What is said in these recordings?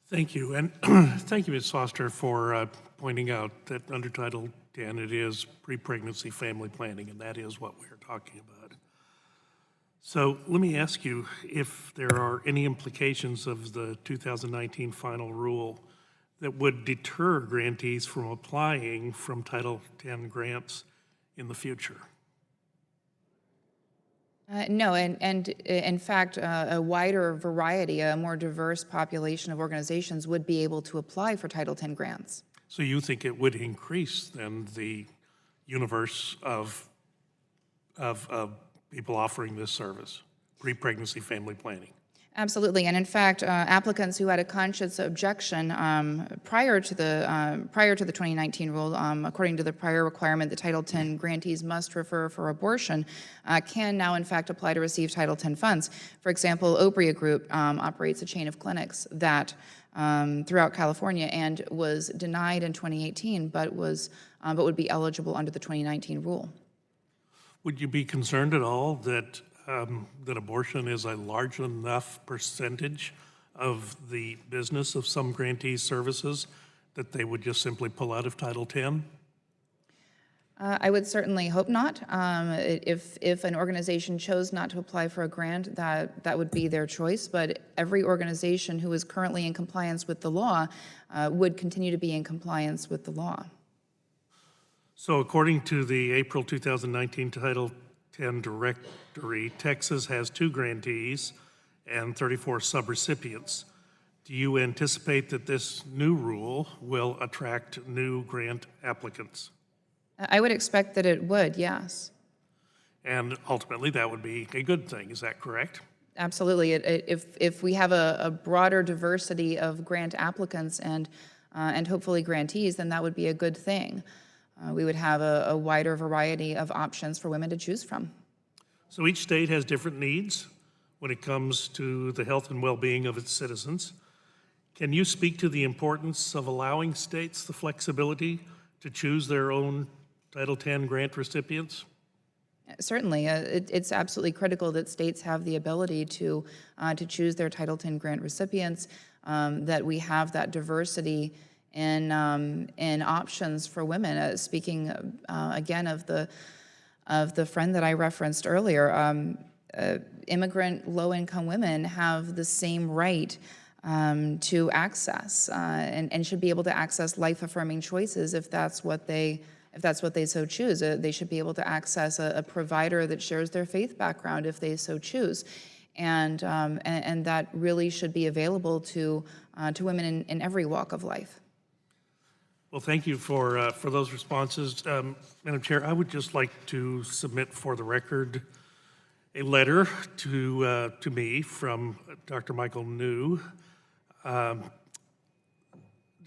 Thank you, and thank you, Ms. Foster, for pointing out that under Title 10 it is pre-pregnancy family planning, and that is what we're talking about. So let me ask you if there are any implications of the 2019 final rule that would deter grantees from applying from Title 10 grants in the future. No, and in fact, a wider variety, a more diverse population of organizations would be able to apply for Title X grants. So you think it would increase then the universe of people offering this service, pre-pregnancy family planning? Absolutely, and in fact, applicants who had a conscious objection prior to the 2019 rule, according to the prior requirement, the Title X grantees must refer for abortion, can now in fact apply to receive Title X funds. For example, Obria Group operates a chain of clinics that throughout California and was denied in 2018, but would be eligible under the 2019 rule. Would you be concerned at all that that abortion is a large enough percentage of the business of some grantees' services that they would just simply pull out of Title X? I would certainly hope not. If an organization chose not to apply for a grant, that would be their choice. But every organization who is currently in compliance with the law would continue to be in compliance with the law. So according to the April 2019 Title 10 directory, Texas has 2 grantees and 34 subrecipients. Do you anticipate that this new rule will attract new grant applicants? I would expect that it would, yes. And ultimately, that would be a good thing, is that correct? Absolutely. If we have a broader diversity of grant applicants and hopefully grantees, then that would be a good thing. We would have a wider variety of options for women to choose from. So each state has different needs when it comes to the health and well-being of its citizens. Can you speak to the importance of allowing states the flexibility to choose their own Title X grant recipients? Certainly, it's absolutely critical that states have the ability to choose their Title X grant recipients, that we have that diversity in options for women. Speaking again of the friend that I referenced earlier, immigrant low-income women have the same right to access and should be able to access life-affirming choices if that's what they so choose. They should be able to access a provider that shares their faith background if they so choose, and that really should be available to women in every walk of life. Well, thank you for those responses. Madam Chair, I would just like to submit for the record a letter to me from Dr. Michael New. Dear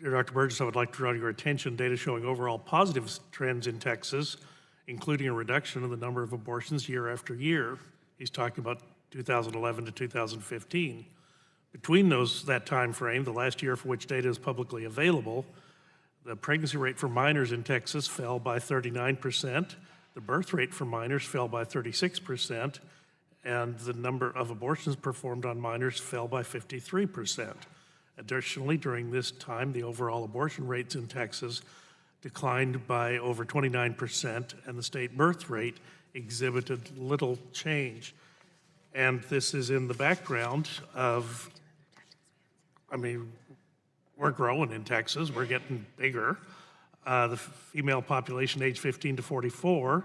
Dr. Burgess, I would like to draw your attention data showing overall positive trends in Texas, including a reduction in the number of abortions year after year. He's talking about 2011 to 2015. Between that time frame, the last year for which data is publicly available, the pregnancy rate for minors in Texas fell by 39%, the birth rate for minors fell by 36%, and the number of abortions performed on minors fell by 53%. Additionally, during this time, the overall abortion rates in Texas declined by over 29%, and the state birth rate exhibited little change. And this is in the background of, we're growing in Texas, we're getting bigger. The female population age 15 to 44,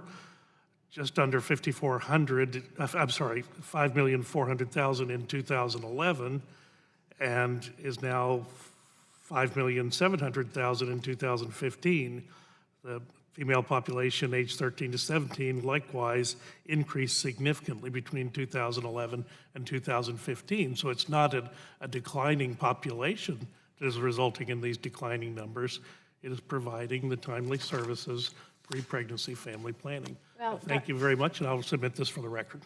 just under 5,400, 5,400,000 in 2011, and is now 5,700,000 in 2015. The female population age 13 to 17 likewise increased significantly between 2011 and 2015. So it's not a declining population that is resulting in these declining numbers. It is providing the timely services, pre-pregnancy family planning. Well, Thank you very much, and I'll submit this for the record.